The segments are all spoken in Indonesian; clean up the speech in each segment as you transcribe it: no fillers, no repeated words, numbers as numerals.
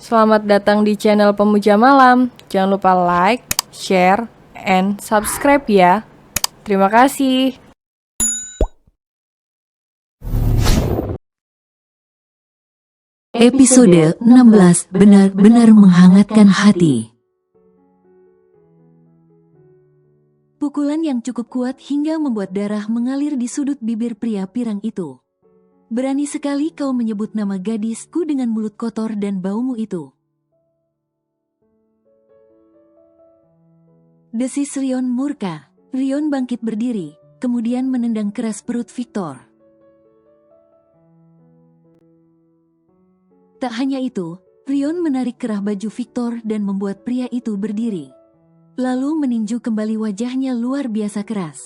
Selamat datang di channel Pemuja Malam. Jangan lupa like, share, and subscribe ya. Terima kasih. Episode 16 benar-benar menghangatkan hati. Pukulan yang cukup kuat hingga membuat darah mengalir di sudut bibir pria pirang itu. Berani sekali kau menyebut nama gadisku dengan mulut kotor dan baumu itu. Desis Rion murka. Rion bangkit berdiri, kemudian menendang keras perut Victor. Tak hanya itu, Rion menarik kerah baju Victor dan membuat pria itu berdiri. Lalu meninju kembali wajahnya luar biasa keras.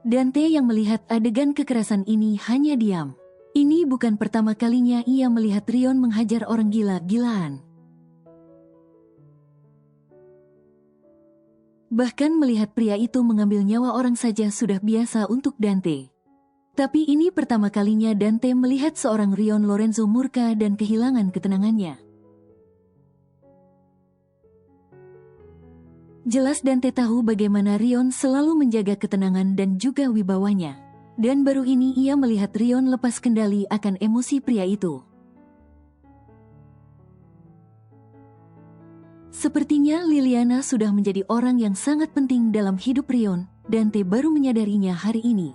Dante yang melihat adegan kekerasan ini hanya diam. Ini bukan pertama kalinya ia melihat Rion menghajar orang gila-gilaan. Bahkan melihat pria itu mengambil nyawa orang saja sudah biasa untuk Dante. Tapi ini pertama kalinya Dante melihat seorang Rion Lorenzo murka dan kehilangan ketenangannya. Jelas Dante tahu bagaimana Rion selalu menjaga ketenangan dan juga wibawanya. Dan baru ini ia melihat Rion lepas kendali akan emosi pria itu. Sepertinya Liliana sudah menjadi orang yang sangat penting dalam hidup Rion. Dante baru menyadarinya hari ini.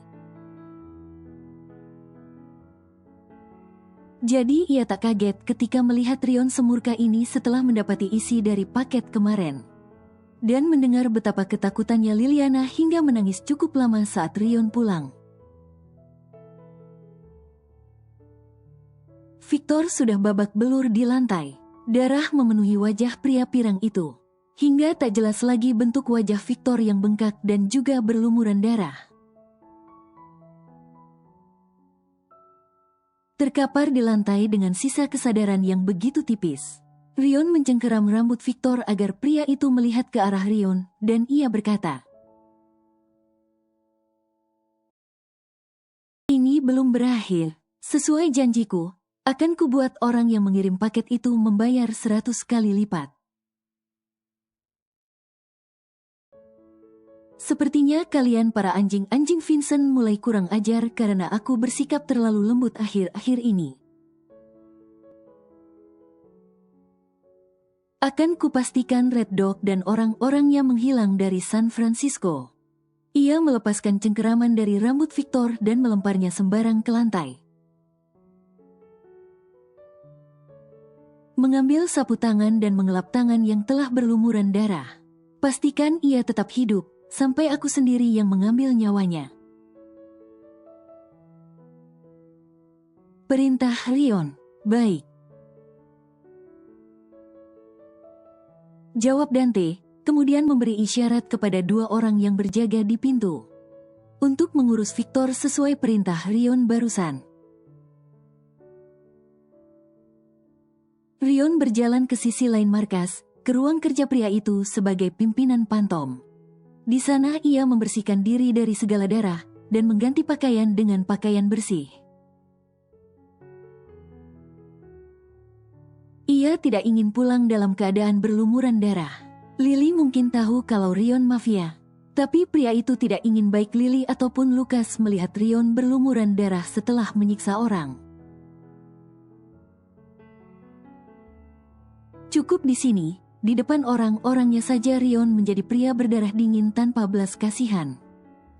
Jadi ia tak kaget ketika melihat Rion semurka ini setelah mendapati isi dari paket kemarin. Dan mendengar betapa ketakutannya Liliana hingga menangis cukup lama saat Rion pulang. Victor sudah babak belur di lantai. Darah memenuhi wajah pria pirang itu. Hingga tak jelas lagi bentuk wajah Victor yang bengkak dan juga berlumuran darah. Terkapar di lantai dengan sisa kesadaran yang begitu tipis. Rion mencengkeram rambut Victor agar pria itu melihat ke arah Rion, dan ia berkata, "Ini belum berakhir. Sesuai janjiku, akan kubuat orang yang mengirim paket itu membayar 100 kali lipat." Sepertinya kalian para anjing-anjing Vincent mulai kurang ajar karena aku bersikap terlalu lembut akhir-akhir ini. Akan kupastikan Red Dog dan orang-orangnya menghilang dari San Francisco. Ia melepaskan cengkeraman dari rambut Victor dan melemparnya sembarang ke lantai. Mengambil sapu tangan dan mengelap tangan yang telah berlumuran darah. Pastikan ia tetap hidup, sampai aku sendiri yang mengambil nyawanya. Perintah Rion. Baik. Jawab Dante, kemudian memberi isyarat kepada dua orang yang berjaga di pintu. Untuk mengurus Victor sesuai perintah Rion barusan. Rion berjalan ke sisi lain markas, ke ruang kerja pria itu sebagai pimpinan Pantom. Di sana ia membersihkan diri dari segala darah dan mengganti pakaian dengan pakaian bersih. Ia tidak ingin pulang dalam keadaan berlumuran darah. Lily mungkin tahu kalau Rion mafia, tapi pria itu tidak ingin baik Lily ataupun Lucas melihat Rion berlumuran darah setelah menyiksa orang. Cukup di sini. Di depan orang-orangnya saja Rion menjadi pria berdarah dingin tanpa belas kasihan.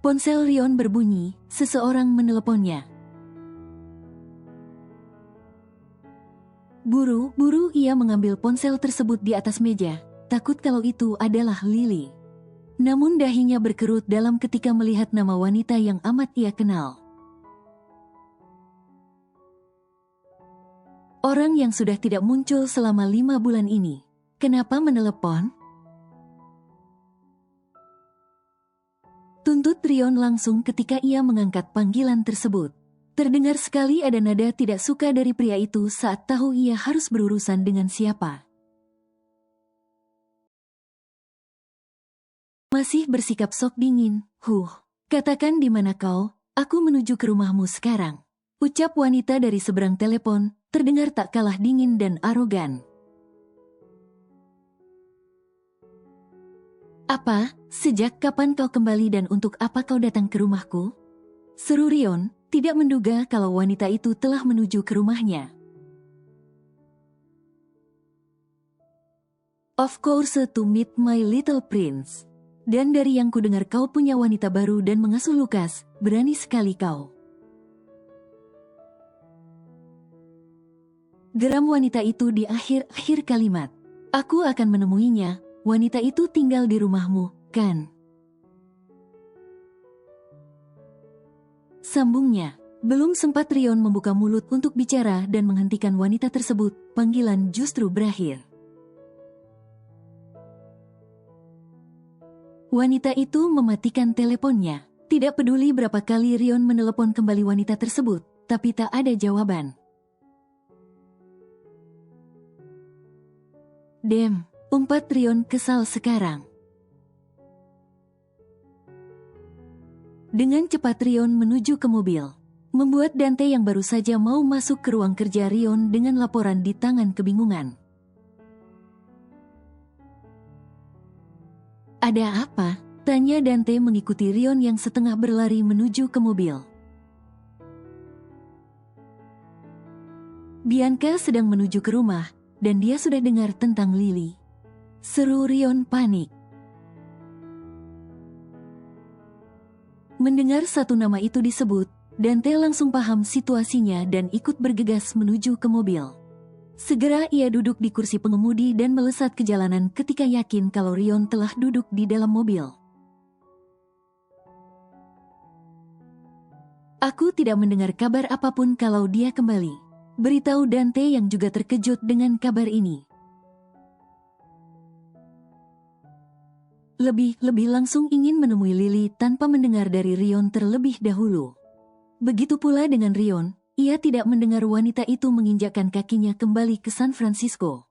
Ponsel Rion berbunyi, seseorang meneleponnya. Buru-buru ia mengambil ponsel tersebut di atas meja, takut kalau itu adalah Lily. Namun dahinya berkerut dalam ketika melihat nama wanita yang amat ia kenal. Orang yang sudah tidak muncul selama 5 bulan ini. Kenapa menelepon? Tuntut Rion langsung ketika ia mengangkat panggilan tersebut. Terdengar sekali ada nada tidak suka dari pria itu saat tahu ia harus berurusan dengan siapa. Masih bersikap sok dingin, katakan di mana kau, aku menuju ke rumahmu sekarang. Ucap wanita dari seberang telepon, terdengar tak kalah dingin dan arogan. Apa? Sejak kapan kau kembali dan untuk apa kau datang ke rumahku? Seru Rion, tidak menduga kalau wanita itu telah menuju ke rumahnya. Of course to meet my little prince. Dan dari yang kudengar kau punya wanita baru dan mengasuh Lukas, berani sekali kau. Geram wanita itu di akhir-akhir kalimat. Aku akan menemuinya, wanita itu tinggal di rumahmu, kan? Sambungnya, belum sempat Rion membuka mulut untuk bicara dan menghentikan wanita tersebut, panggilan justru berakhir. Wanita itu mematikan teleponnya. Tidak peduli berapa kali Rion menelepon kembali wanita tersebut, tapi tak ada jawaban. Damn, umpat Rion kesal sekarang. Dengan cepat Rion menuju ke mobil, membuat Dante yang baru saja mau masuk ke ruang kerja Rion dengan laporan di tangan kebingungan. Ada apa? Tanya Dante mengikuti Rion yang setengah berlari menuju ke mobil. Bianca sedang menuju ke rumah, dan dia sudah dengar tentang Lily. Seru Rion panik. Mendengar satu nama itu disebut, Dante langsung paham situasinya dan ikut bergegas menuju ke mobil. Segera ia duduk di kursi pengemudi dan melesat ke jalanan ketika yakin kalau Rion telah duduk di dalam mobil. Aku tidak mendengar kabar apapun kalau dia kembali, beritahu Dante yang juga terkejut dengan kabar ini. Lebih langsung ingin menemui Lily tanpa mendengar dari Rion terlebih dahulu. Begitu pula dengan Rion, ia tidak mendengar wanita itu menginjakkan kakinya kembali ke San Francisco.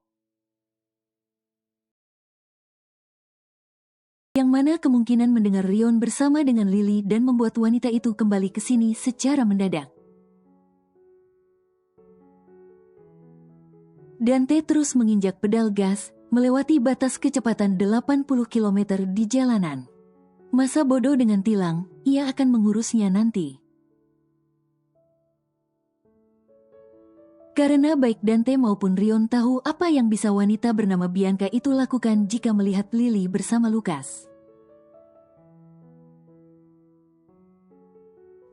Yang mana kemungkinan mendengar Rion bersama dengan Lily dan membuat wanita itu kembali ke sini secara mendadak. Dante terus menginjak pedal gas, melewati batas kecepatan 80 km di jalanan. Masa bodoh dengan tilang, ia akan mengurusnya nanti. Karena baik Dante maupun Rion tahu apa yang bisa wanita bernama Bianca itu lakukan jika melihat Lily bersama Lukas.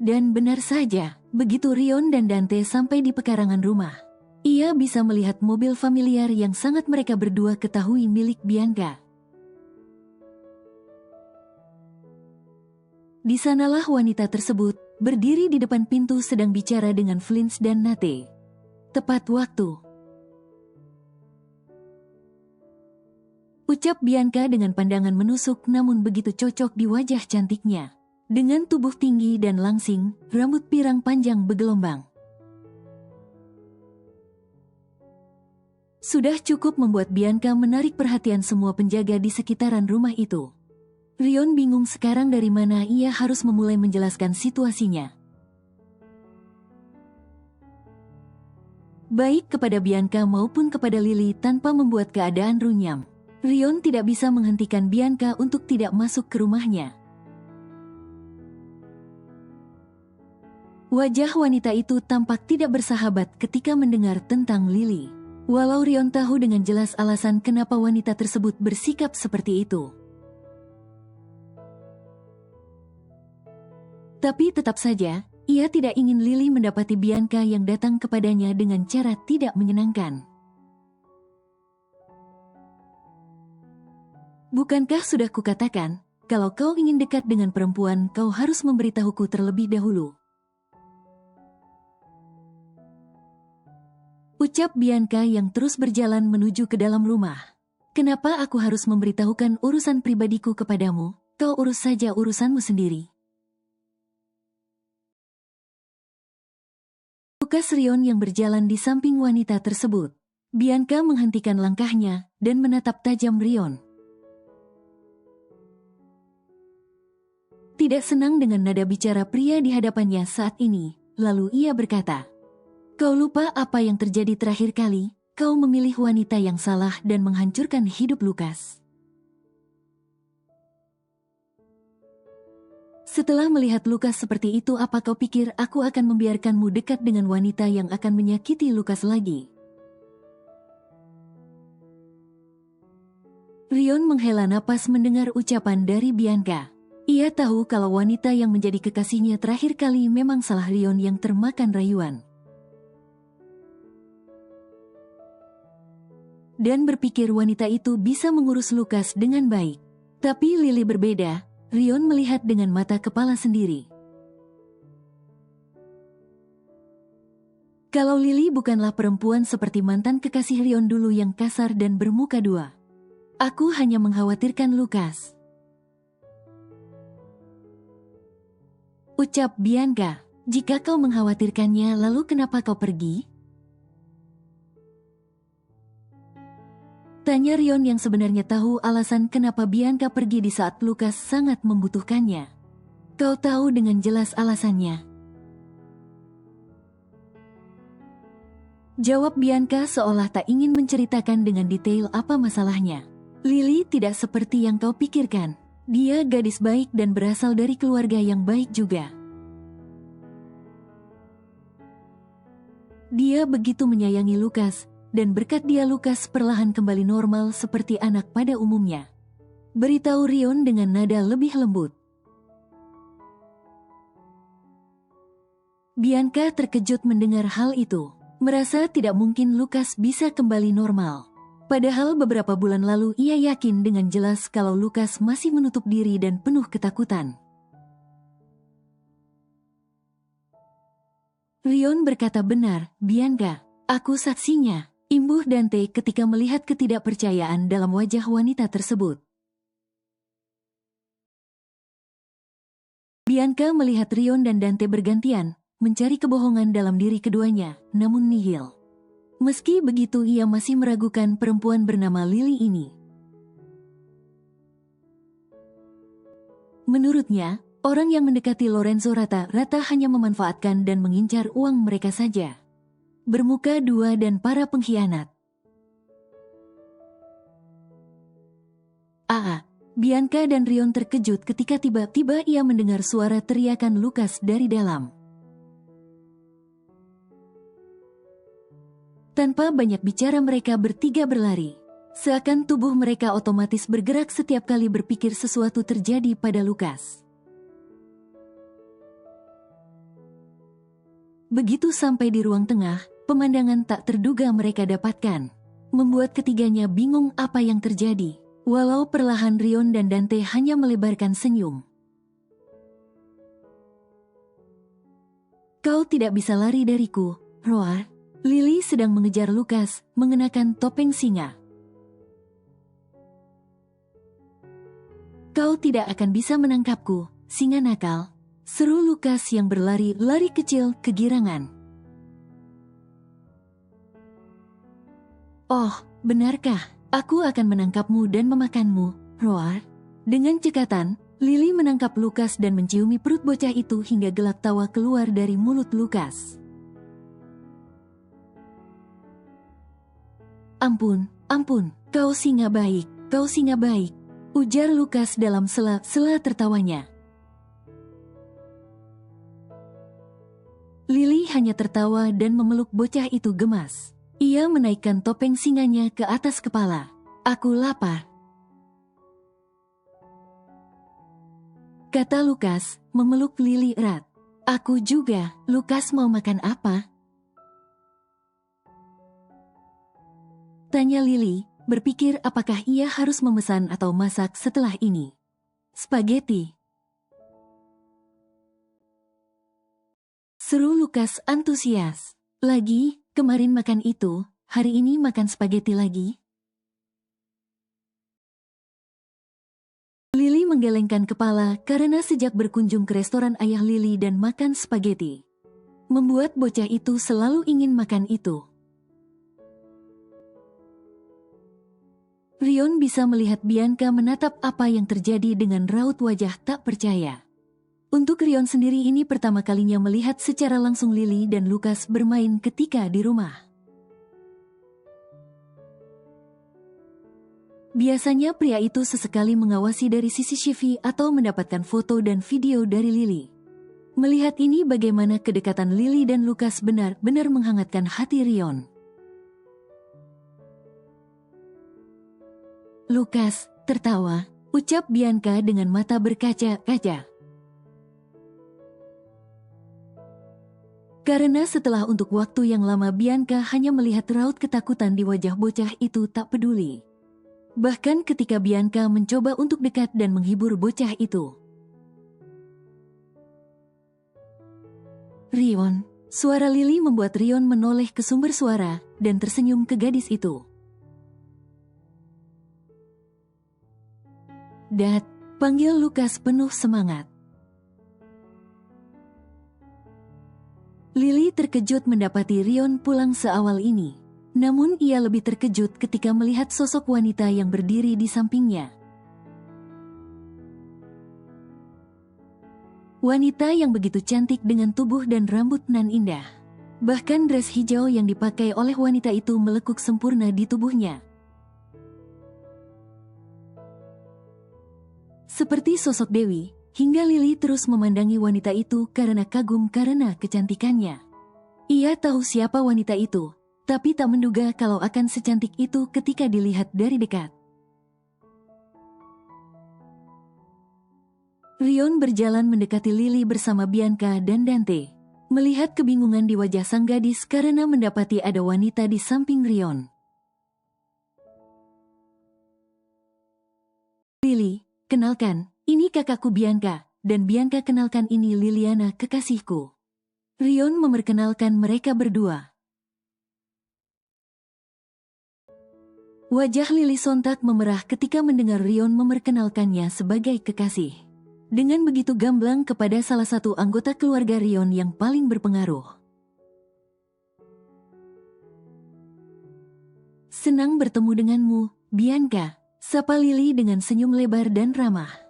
Dan benar saja, begitu Rion dan Dante sampai di pekarangan rumah, ia bisa melihat mobil familiar yang sangat mereka berdua ketahui milik Bianca. Di sanalah wanita tersebut, berdiri di depan pintu sedang bicara dengan Flintz dan Nate. Tepat waktu. Ucap Bianca dengan pandangan menusuk namun begitu cocok di wajah cantiknya. Dengan tubuh tinggi dan langsing, rambut pirang panjang bergelombang. Sudah cukup membuat Bianca menarik perhatian semua penjaga di sekitaran rumah itu. Rion bingung sekarang dari mana ia harus memulai menjelaskan situasinya. Baik kepada Bianca maupun kepada Lily tanpa membuat keadaan runyam. Rion tidak bisa menghentikan Bianca untuk tidak masuk ke rumahnya. Wajah wanita itu tampak tidak bersahabat ketika mendengar tentang Lily. Walau Rion tahu dengan jelas alasan kenapa wanita tersebut bersikap seperti itu. Tapi tetap saja, ia tidak ingin Lily mendapati Bianca yang datang kepadanya dengan cara tidak menyenangkan. Bukankah sudah kukatakan, kalau kau ingin dekat dengan perempuan, kau harus memberitahuku terlebih dahulu. Ucap Bianca yang terus berjalan menuju ke dalam rumah. Kenapa aku harus memberitahukan urusan pribadiku kepadamu? Kau urus saja urusanmu sendiri. Lukas Rion yang berjalan di samping wanita tersebut. Bianca menghentikan langkahnya dan menatap tajam Rion. Tidak senang dengan nada bicara pria di hadapannya saat ini, lalu ia berkata, "Kau lupa apa yang terjadi terakhir kali? Kau memilih wanita yang salah dan menghancurkan hidup Lukas." Setelah melihat Lukas seperti itu, apa kau pikir aku akan membiarkanmu dekat dengan wanita yang akan menyakiti Lukas lagi? Rion menghela napas mendengar ucapan dari Bianca. Ia tahu kalau wanita yang menjadi kekasihnya terakhir kali memang salah Rion yang termakan rayuan. Dan berpikir wanita itu bisa mengurus Lukas dengan baik. Tapi Lily berbeda. Rion melihat dengan mata kepala sendiri. Kalau Lily bukanlah perempuan seperti mantan kekasih Rion dulu yang kasar dan bermuka dua. Aku hanya mengkhawatirkan Lukas, ucap Bianca. Jika kau mengkhawatirkannya, lalu kenapa kau pergi? Tanya Rion yang sebenarnya tahu alasan kenapa Bianca pergi di saat Lukas sangat membutuhkannya. Kau tahu dengan jelas alasannya, jawab Bianca seolah tak ingin menceritakan dengan detail apa masalahnya. Lily tidak seperti yang kau pikirkan. Dia gadis baik dan berasal dari keluarga yang baik juga. Dia begitu menyayangi Lukas, dan berkat dia Lukas perlahan kembali normal seperti anak pada umumnya. Beritahu Rion dengan nada lebih lembut. Bianca terkejut mendengar hal itu, merasa tidak mungkin Lukas bisa kembali normal. Padahal beberapa bulan lalu ia yakin dengan jelas kalau Lukas masih menutup diri dan penuh ketakutan. Rion berkata, "Benar, Bianca, aku saksinya," imbuh Dante ketika melihat ketidakpercayaan dalam wajah wanita tersebut. Bianca melihat Rion dan Dante bergantian, mencari kebohongan dalam diri keduanya, namun nihil. Meski begitu ia masih meragukan perempuan bernama Lily ini. Menurutnya, orang yang mendekati Lorenzo rata-rata hanya memanfaatkan dan mengincar uang mereka saja. Bermuka dua dan para pengkhianat. Bianca dan Rion terkejut ketika tiba-tiba ia mendengar suara teriakan Lukas dari dalam. Tanpa banyak bicara mereka bertiga berlari. Seakan tubuh mereka otomatis bergerak setiap kali berpikir sesuatu terjadi pada Lukas. Begitu sampai di ruang tengah, pemandangan tak terduga mereka dapatkan membuat ketiganya bingung apa yang terjadi. Walau perlahan Rion dan Dante hanya melebarkan senyum. "Kau tidak bisa lari dariku, Roar." Lily sedang mengejar Lukas, mengenakan topeng singa. "Kau tidak akan bisa menangkapku, singa nakal," seru Lukas yang berlari-lari kecil kegirangan. "Oh, benarkah? Aku akan menangkapmu dan memakanmu, Roar." Dengan cekatan, Lily menangkap Lukas dan menciumi perut bocah itu hingga gelak tawa keluar dari mulut Lukas. Ampun, kau singa baik, ujar Lukas dalam sela-sela tertawanya. Lily hanya tertawa dan memeluk bocah itu gemas. Ia menaikkan topeng singanya ke atas kepala. "Aku lapar," kata Lukas, memeluk Lily erat. "Aku juga." "Lukas mau makan apa?" tanya Lily, berpikir apakah ia harus memesan atau masak setelah ini. "Spaghetti," seru Lukas antusias. "Lagi, kemarin makan itu, hari ini makan spaghetti lagi?" Lily menggelengkan kepala karena sejak berkunjung ke restoran ayah Lily dan makan spaghetti, membuat bocah itu selalu ingin makan itu. Rion bisa melihat Bianca menatap apa yang terjadi dengan raut wajah tak percaya. Untuk Rion sendiri ini pertama kalinya melihat secara langsung Lily dan Lukas bermain ketika di rumah. Biasanya pria itu sesekali mengawasi dari CCTV atau mendapatkan foto dan video dari Lily. Melihat ini bagaimana kedekatan Lily dan Lukas benar-benar menghangatkan hati Rion. Lukas, tertawa, ucap Bianca dengan mata berkaca-kaca. Karena setelah untuk waktu yang lama Bianca hanya melihat raut ketakutan di wajah bocah itu tak peduli. Bahkan ketika Bianca mencoba untuk dekat dan menghibur bocah itu. Rion, suara Lily membuat Rion menoleh ke sumber suara dan tersenyum ke gadis itu. Dad, panggil Lukas penuh semangat. Lily terkejut mendapati Rion pulang seawal ini. Namun ia lebih terkejut ketika melihat sosok wanita yang berdiri di sampingnya. Wanita yang begitu cantik dengan tubuh dan rambut nan indah. Bahkan dress hijau yang dipakai oleh wanita itu melekuk sempurna di tubuhnya. Seperti sosok Dewi, hingga Lily terus memandangi wanita itu karena kagum karena kecantikannya. Ia tahu siapa wanita itu, tapi tak menduga kalau akan secantik itu ketika dilihat dari dekat. Rion berjalan mendekati Lily bersama Bianca dan Dante. Melihat kebingungan di wajah sang gadis karena mendapati ada wanita di samping Rion. Lily, kenalkan, ini kakakku Bianca, dan Bianca kenalkan ini Liliana kekasihku. Rion memperkenalkan mereka berdua. Wajah Lily sontak memerah ketika mendengar Rion memperkenalkannya sebagai kekasih. Dengan begitu gamblang kepada salah satu anggota keluarga Rion yang paling berpengaruh. Senang bertemu denganmu, Bianca, sapa Lily dengan senyum lebar dan ramah.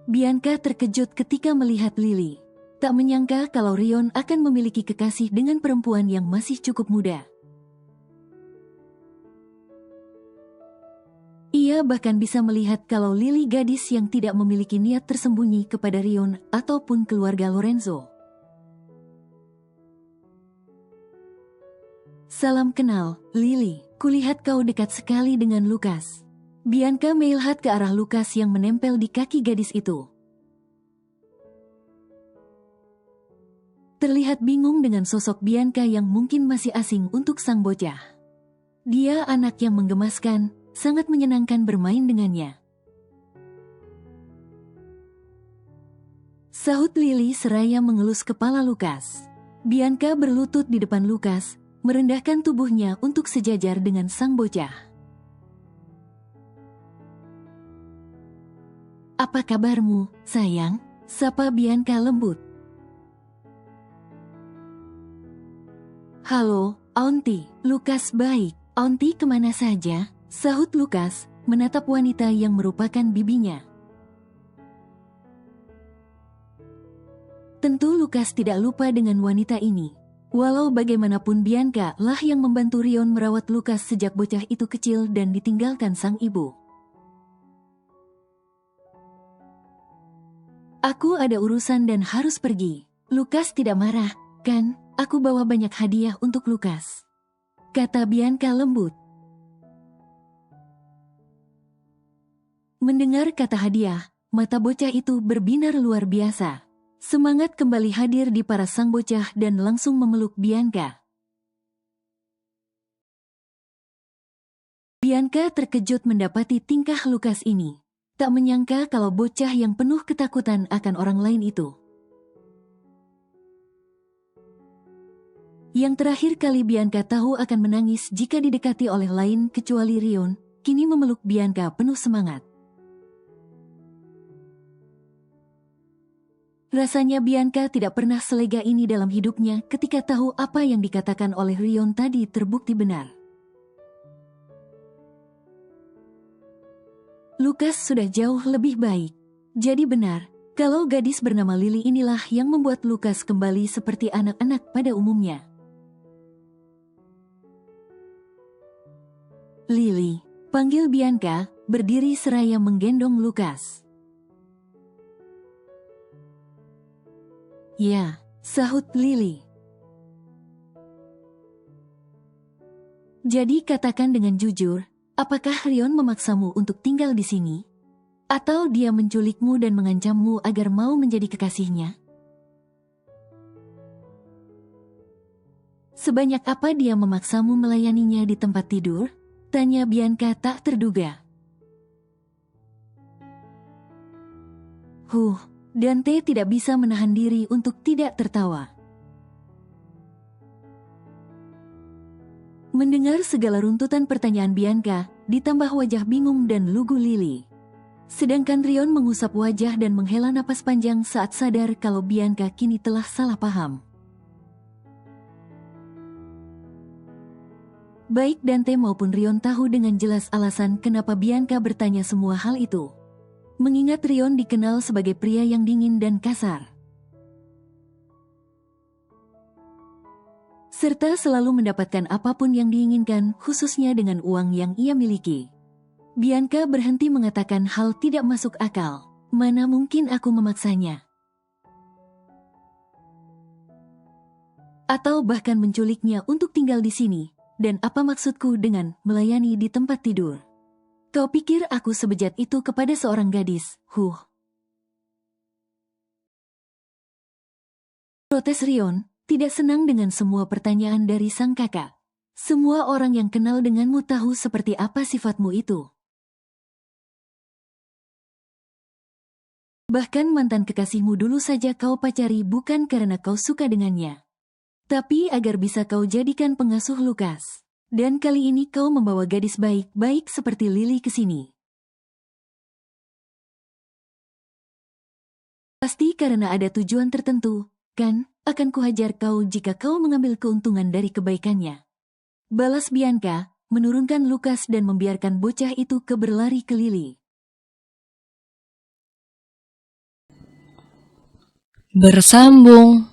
Bianca terkejut ketika melihat Lily. Tak menyangka kalau Rion akan memiliki kekasih dengan perempuan yang masih cukup muda. Ia bahkan bisa melihat kalau Lily gadis yang tidak memiliki niat tersembunyi kepada Rion ataupun keluarga Lorenzo. Salam kenal, Lily. Kulihat kau dekat sekali dengan Lukas. Bianca melihat ke arah Lukas yang menempel di kaki gadis itu. Terlihat bingung dengan sosok Bianca yang mungkin masih asing untuk sang bocah. Dia anak yang menggemaskan, sangat menyenangkan bermain dengannya. Sahut Lily seraya mengelus kepala Lukas. Bianca berlutut di depan Lukas, merendahkan tubuhnya untuk sejajar dengan sang bocah. Apa kabarmu, sayang? Sapa Bianca lembut. Halo, Auntie. Lukas baik. Auntie kemana saja? Sahut Lukas, menatap wanita yang merupakan bibinya. Tentu Lukas tidak lupa dengan wanita ini. Walau bagaimanapun Bianca lah yang membantu Rion merawat Lukas sejak bocah itu kecil dan ditinggalkan sang ibu. Aku ada urusan dan harus pergi. Lukas tidak marah, kan? Aku bawa banyak hadiah untuk Lukas, kata Bianca lembut. Mendengar kata hadiah, mata bocah itu berbinar luar biasa. Semangat kembali hadir di paras sang bocah dan langsung memeluk Bianca. Bianca terkejut mendapati tingkah Lukas ini. Tak menyangka kalau bocah yang penuh ketakutan akan orang lain itu. Yang terakhir kali Bianca tahu akan menangis jika didekati oleh lain kecuali Rion, kini memeluk Bianca penuh semangat. Rasanya Bianca tidak pernah selega ini dalam hidupnya ketika tahu apa yang dikatakan oleh Rion tadi terbukti benar. Lukas sudah jauh lebih baik. Jadi benar, kalau gadis bernama Lily inilah yang membuat Lukas kembali seperti anak-anak pada umumnya. Lily, panggil Bianca, berdiri seraya menggendong Lukas. Ya, sahut Lily. Jadi katakan dengan jujur, apakah Rion memaksamu untuk tinggal di sini? Atau dia menculikmu dan mengancammu agar mau menjadi kekasihnya? Sebanyak apa dia memaksamu melayaninya di tempat tidur? Tanya Bianca tak terduga. Dante tidak bisa menahan diri untuk tidak tertawa. Mendengar segala runtutan pertanyaan Bianca, ditambah wajah bingung dan lugu Lily. Sedangkan Rion mengusap wajah dan menghela napas panjang saat sadar kalau Bianca kini telah salah paham. Baik Dante maupun Rion tahu dengan jelas alasan kenapa Bianca bertanya semua hal itu. Mengingat Rion dikenal sebagai pria yang dingin dan kasar. Serta selalu mendapatkan apapun yang diinginkan, khususnya dengan uang yang ia miliki. Bianca berhenti mengatakan hal tidak masuk akal. Mana mungkin aku memaksanya? Atau bahkan menculiknya untuk tinggal di sini. Dan apa maksudku dengan melayani di tempat tidur? Kau pikir aku sebejat itu kepada seorang gadis? Protes Rion, tidak senang dengan semua pertanyaan dari sang kakak. Semua orang yang kenal denganmu tahu seperti apa sifatmu itu. Bahkan mantan kekasihmu dulu saja kau pacari bukan karena kau suka dengannya. Tapi agar bisa kau jadikan pengasuh Lukas. Dan kali ini kau membawa gadis baik-baik seperti Lily ke sini. Pasti karena ada tujuan tertentu, kan? Akan kuhajar kau jika kau mengambil keuntungan dari kebaikannya. Balas Bianca, menurunkan Lukas dan membiarkan bocah itu berlari ke Lily. Bersambung.